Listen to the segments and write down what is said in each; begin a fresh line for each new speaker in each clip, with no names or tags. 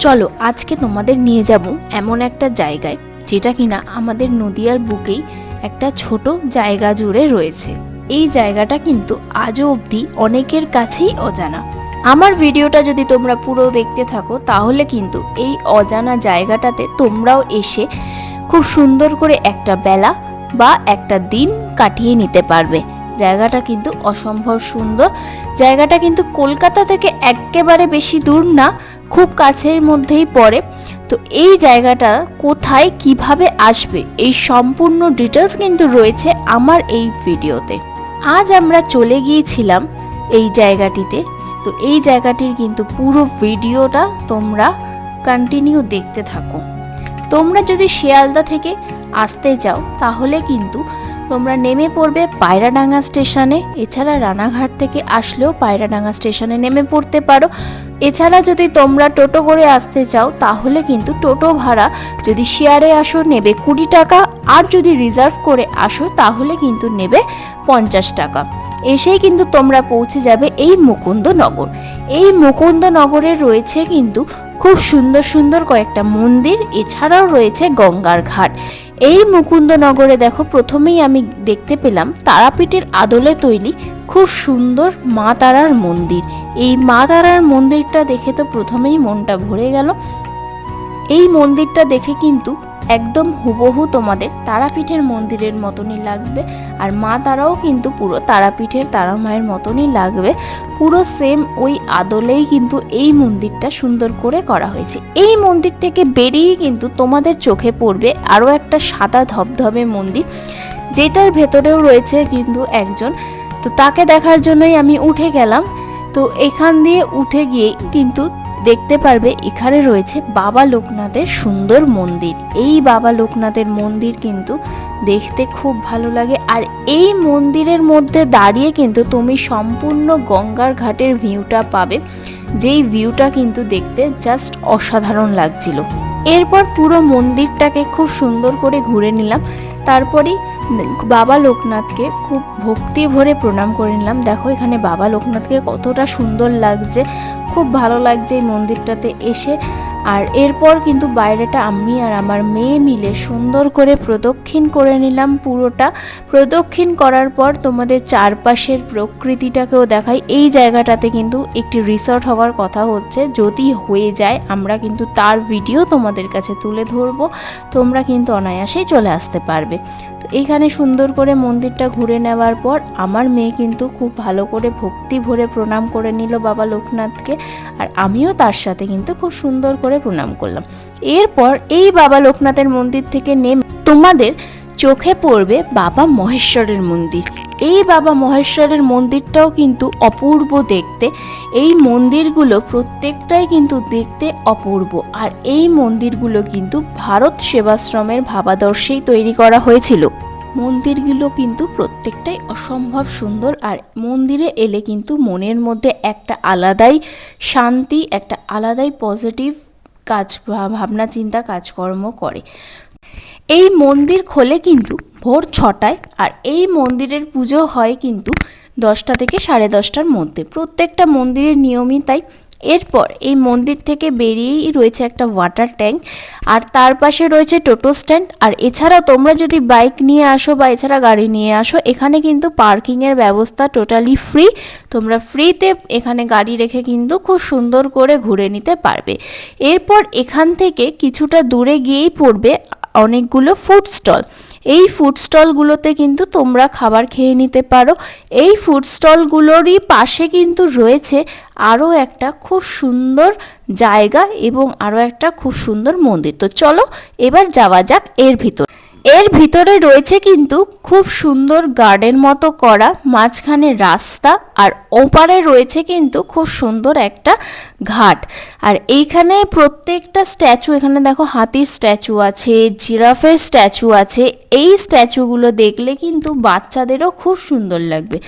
চলো আজকে তোমাদের নিয়ে যাব এমন একটা জায়গায় যেটা কিনা আমাদের নদিয়ার বুকেই একটা ছোট জায়গা জুড়ে রয়েছে। এই জায়গাটা কিন্তু আজও অবধি অনেকের কাছেই অজানা। আমার ভিডিওটা যদি তোমরা পুরো দেখতে থাকো তাহলে কিন্তু এই অজানা জায়গাটাতে তোমরাও এসে খুব সুন্দর করে একটা বেলা বা একটা দিন কাটিয়ে নিতে পারবে। জায়গাটা কিন্তু অসম্ভব সুন্দর। জায়গাটা কিন্তু কলকাতা থেকে একেবারে বেশি দূর না, খুব কাছের মধ্যেই পড়ে। তো এই জায়গাটা কোথায় কিভাবে আসবে এই সম্পূর্ণ ডিটেলস কিন্তু রয়েছে আমার এই ভিডিওতে। আজ আমরা চলে গিয়েছিলাম এই জায়গাটিতে। তো এই জায়গাটির কিন্তু পুরো ভিডিওটা তোমরা কন্টিনিউ দেখতে থাকো। তোমরা যদি শিয়ালদা থেকে আসতে চাও তাহলে কিন্তু তোমরা নেমে পড়বে পায়রাডাঙ্গা স্টেশনে। এছাড়া রানাঘাট থেকে আসলেও পায়রাডাঙ্গা স্টেশনে নেমে পড়তে পারো। এছাড়া যদি তোমরা টোটো করে আসতে চাও তাহলে কিন্তু টোটো ভাড়া যদি শেয়ারে আসো নেবে 20 টাকা, আর যদি রিজার্ভ করে আসো তাহলে কিন্তু নেবে 50 টাকা। এসেই কিন্তু তোমরা পৌঁছে যাবে এই মুকুন্দনগর। এই মুকুন্দনগরে রয়েছে কিন্তু খুব সুন্দর সুন্দর কয়েকটা মন্দির, এছাড়াও রয়েছে গঙ্গার ঘাট। এই মুকুন্দনগরে দেখো প্রথমেই আমি দেখতে পেলাম তারাপীঠের আদলে তৈরি খুব সুন্দর মা তারার মন্দির। এই মা তারার মন্দিরটা দেখে তো প্রথমেই মনটা ভরে গেল। এই মন্দিরটা দেখে কিন্তু একদম হুবহু তোমাদের তারাপীঠের মন্দিরের মতনই লাগবে, আর মা তারাও কিন্তু পুরো তারাপীঠের তারা মায়ের মতনই লাগবে। পুরো সেম ওই আদলেই কিন্তু এই মন্দিরটা সুন্দর করে করা হয়েছে। এই মন্দির থেকে বেরিয়ে কিন্তু তোমাদের চোখে পড়বে আরও একটা সাদা ধবধবে মন্দির, যেটার ভেতরেও রয়েছে কিন্তু একজন। তো তাকে দেখার জন্যই আমি উঠে গেলাম। তো এখান দিয়ে উঠে গিয়ে কিন্তু দেখতে পারবে এখানে রয়েছে বাবা লোকনাথের সুন্দর মন্দির। এই বাবা লোকনাথের মন্দির কিন্তু দেখতে খুব ভালো লাগে, আর এই মন্দিরের মধ্যে দাঁড়িয়ে কিন্তু তুমি সম্পূর্ণ গঙ্গার ঘাটের ভিউটা পাবে, যেই ভিউটা কিন্তু দেখতে জাস্ট অসাধারণ লাগছিল। এরপর পুরো মন্দিরটাকে খুব সুন্দর করে ঘুরে নিলাম। তারপরেই বাবা লোকনাথকে খুব ভক্তি ভরে প্রণাম করে নিলাম। দেখো এখানে বাবা লোকনাথকে কতটা সুন্দর লাগছে, খুব ভালো লাগছে এই মন্দিরটাতে এসে। আর এরপর কিন্তু বাইরেটা আমি আর আমার মেয়ে মিলে সুন্দর করে প্রদক্ষিণ করে নিলাম। পুরোটা প্রদক্ষিণ করার পর তোমাদের চারপাশের প্রকৃতিটাকেও দেখাই। এই জায়গাটাতে কিন্তু একটি রিসর্ট হওয়ার কথা হচ্ছে, যদি হয়ে যায় আমরা কিন্তু তার ভিডিও তোমাদের কাছে তুলে ধরবো। তোমরা কিন্তু অনায়াসেই চলে আসতে পারবে। তো এইখানে সুন্দর করে মন্দিরটা ঘুরে নেওয়ার পর আমার মেয়ে কিন্তু খুব ভালো করে ভক্তি ভরে প্রণাম করে নিল বাবা লোকনাথকে, আর আমিও তার সাথে কিন্তু খুব সুন্দর করে প্রণাম করলাম। এরপর এই বাবা লোকনাথের মন্দির থেকে নেমে তোমাদের চোখে পড়বে বাবা মহেশ্বরের মন্দির। এই বাবা মহেশ্বরের মন্দিরটাও কিন্তু অপূর্ব দেখতে। এই মন্দিরগুলো প্রত্যেকটাই কিন্তু দেখতে অপূর্ব, আর এই মন্দিরগুলো কিন্তু ভারত সেবাশ্রমের ভাবাদর্শেই তৈরি করা হয়েছিল। মন্দিরগুলো কিন্তু প্রত্যেকটাই অসম্ভব সুন্দর, আর মন্দিরে এলে কিন্তু মনের মধ্যে একটা আলাদাই শান্তি, একটা আলাদাই পজিটিভ কাজ ভাবনা চিন্তা কাজকর্ম করে। এই মন্দির খোলে কিন্তু ভোর 6টায়, আর এই মন্দিরের পুজো হয় কিন্তু 10টা থেকে 10:30টার মধ্যে। প্রত্যেকটা মন্দিরের নিয়মই তাই। এরপর এই মন্দির থেকে বেরিয়েই রয়েছে একটা ওয়াটার ট্যাঙ্ক, আর তার পাশে রয়েছে টোটো স্ট্যান্ড। আর এছাড়াও তোমরা যদি বাইক নিয়ে আসো বা এছাড়া গাড়ি নিয়ে আসো, এখানে কিন্তু পার্কিংয়ের ব্যবস্থা টোটালি ফ্রি। তোমরা ফ্রিতে এখানে গাড়ি রেখে কিন্তু খুব সুন্দর করে ঘুরে নিতে পারবে। এরপর এখান থেকে কিছুটা দূরে গিয়েই পড়বে অনেকগুলো ফুড স্টল। এই ফুড স্টলগুলোতে কিন্তু তোমরা খাবার খেয়ে নিতে পারো। এই ফুড স্টলগুলোরই পাশে কিন্তু রয়েছে আরও একটা খুব সুন্দর জায়গা এবং আরও একটা খুব সুন্দর মন্দির। তো চলো এবার যাওয়া যাক এর ভিতর। এর ভিতরে রয়েছে কিন্তু খুব সুন্দর গার্ডেন মতো করা, মাঝখানে রাস্তা, আর ওপারে রয়েছে কিন্তু খুব সুন্দর একটা ঘাট। আর এইখানে প্রত্যেকটা স্ট্যাচু, এখানে দেখো হাতির স্ট্যাচু আছে, জিরাফের স্ট্যাচু আছে। এই স্ট্যাচুগুলো দেখলে কিন্তু বাচ্চাদেরও খুব সুন্দর লাগবে।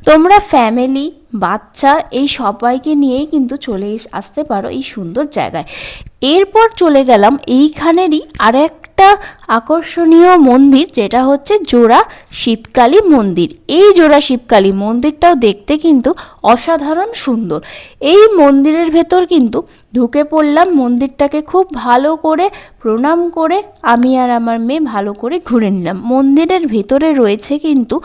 তোমরা ফ্যামিলি বাচ্চা এই সবাইকে নিয়েই কিন্তু চলে আসতে পারো এই সুন্দর জায়গায়। এরপর চলে গেলাম এইখানেরই আরেকটা আকর্ষণীয় মন্দির, যেটা হচ্ছে জোড়া শিবকালী মন্দির। এই জোড়া শিবকালী মন্দিরটাও দেখতে কিন্তু অসাধারণ সুন্দর। এই মন্দিরের ভেতর কিন্তু ঢুকে পড়লাম। মন্দিরটাকে খুব ভালো করে প্রণাম করে আমি আর আমার মেয়ে ভালো করে ঘুরে নিলাম। মন্দিরের ভেতরে রয়েছে কিন্তু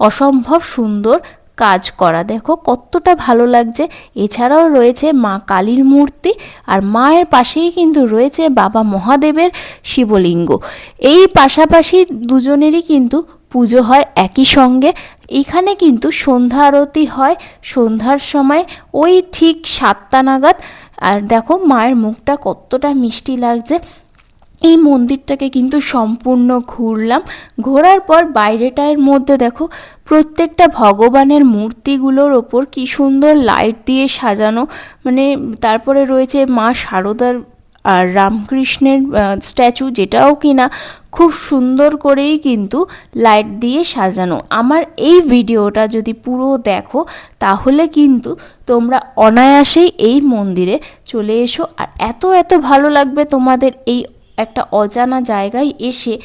অসম্ভব সুন্দর কাজ করা, দেখো কতটা ভালো লাগছে। এছাড়াও রয়েছে মা কালীর মূর্তি, আর মায়ের পাশেই কিন্তু রয়েছে বাবা মহাদেবের শিবলিঙ্গ। এই পাশাপাশি দুজনেরই কিন্তু পুজো হয় একই সঙ্গে। এখানে কিন্তু সন্ধ্যা আরতি হয় সন্ধ্যার সময় ওই ঠিক 7টা নাগাদ। আর দেখো মায়ের মুখটা কতটা মিষ্টি লাগছে। এই মন্দিরটাকে কিন্তু সম্পূর্ণ ঘুরলাম। ঘোরার পর বাইরেটার মধ্যে দেখো প্রত্যেকটা ভগবানের মূর্তিগুলোর ওপর কি সুন্দর লাইট দিয়ে সাজানো, মানে তারপরে রয়েছে মা শারদার আর রামকৃষ্ণের স্ট্যাচু, যেটাও কিনা খুব সুন্দর করেই কিন্তু লাইট দিয়ে সাজানো। আমার এই ভিডিওটা যদি পুরো দেখো তাহলে কিন্তু তোমরা অনায়াসেই এই মন্দিরে চলে এসো, আর এত এত ভালো লাগবে তোমাদের এই একটা অজানা জায়গায় এসে।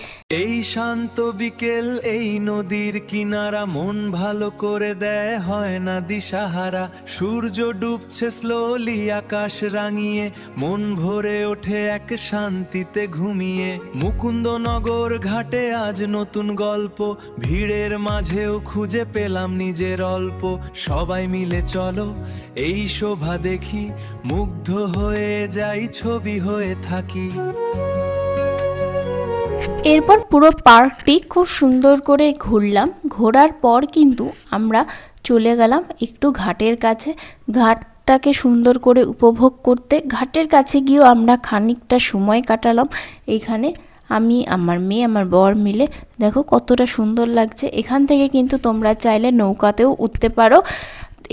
এই শান্ত বিকেল, এই নদীর কিনারা মন ভালো করে দেয়, হয় না দিশাহারা। সূর্য ডুবছে স্লোলি আকাশ রাঙিয়ে, মন ভরে ওঠে এক শান্তিতে ঘুমিয়ে। মুকুন্দনগর ঘাটে আজ নতুন গল্প, ভিড়ের মাঝেও খুঁজে পেলাম নিজের অল্প। সবাই মিলে চলো এই শোভা দেখি, মুগ্ধ হয়ে যাই, ছবি হয়ে থাকি।
এরপর পুরো পার্কটি খুব সুন্দর করে ঘুরলাম। ঘোরার পর কিন্তু আমরা চলে গেলাম একটু ঘাটের কাছে, ঘাটটাকে সুন্দর করে উপভোগ করতে। ঘাটের কাছে গিয়েও আমরা খানিকটা সময় কাটালাম এইখানে। আমি, আমার মেয়ে, আমার বর মিলে, দেখো কতটা সুন্দর লাগছে। এখান থেকে কিন্তু তোমরা চাইলে নৌকাতেও উঠতে পারো,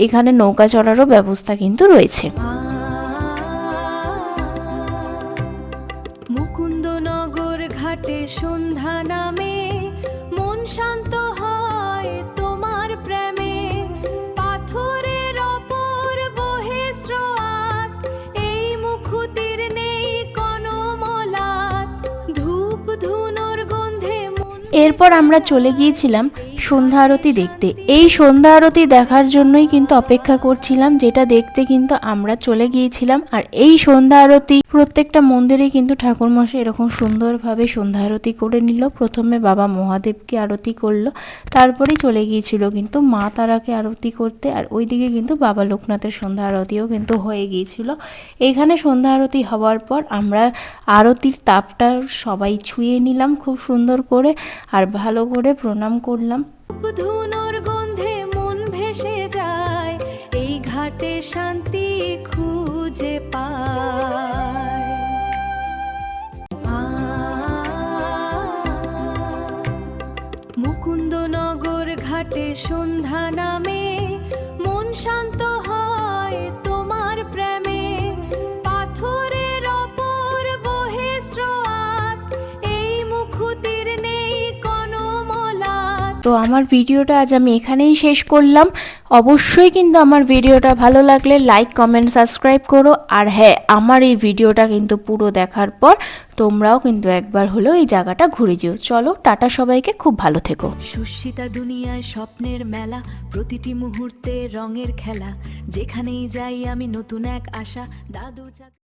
এখানে নৌকা চড়ারও ব্যবস্থা কিন্তু রয়েছে।
মুকুন্দনগর ঘাটে সন্ধ্যা নামে, মন শান্ত হয় তোমার প্রেমে। পাথরের ওপর বহে স্রোত, এই মুখুতির নেই কোনো মলাট। ধূপ ধুনোর গন্ধে
এরপর আমরা চলে গিয়েছিলাম সন্ধ্যা আরতি দেখতে। এই সন্ধ্যা আরতি দেখার জন্যই কিন্তু অপেক্ষা করছিলাম, যেটা দেখতে কিন্তু আমরা চলে গিয়েছিলাম। আর এই সন্ধ্যা আরতি প্রত্যেকটা মন্দিরে কিন্তু ঠাকুরমশাই এরকম সুন্দরভাবে সন্ধ্যা আরতি করে নিল। প্রথমে বাবা মহাদেবকে আরতি করলো, তারপরেই চলে গিয়েছিল কিন্তু মা তারাকে আরতি করতে। আর ওইদিকে কিন্তু বাবা লোকনাথের সন্ধ্যা আরতিও কিন্তু হয়ে গিয়েছিল। এখানে সন্ধ্যা আরতি হওয়ার পর আমরা আরতির তাপটা সবাই ছুঁয়ে নিলাম খুব সুন্দর করে, আর ভালো করে প্রণাম করলাম।
ধুনোর গন্ধে মন ভেসে যায়, এই ঘাটে শান্তি খুঁজে পায়। মুকুন্দনগর ঘাটে সন্ধ্যা নামে, মন শান্ত হয় তোমার প্রেমে। পাথরের ওপর বহে স্রোত, এই মুখুতির নেই কোনো মলাট।
তো আমার ভিডিওটা আজ আমি এখানেই শেষ করলাম। অবশ্যই কিন্তু আমার ভিডিওটা ভালো লাগলে লাইক, কমেন্ট, সাবস্ক্রাইব করো। আর হ্যাঁ, আমার এই ভিডিওটা কিন্তু পুরো দেখার পর তোমরাও কিন্তু একবার হলেও এই জায়গাটা ঘুরে যেও। চলো টাটা সবাইকে, খুব ভালো থেকো।
সুশীতা দুনিয়ায় স্বপ্নের মেলা, প্রতিটি মুহূর্তে রঙের খেলা। যেখানেই যাই আমি নতুন এক আশা। দাদু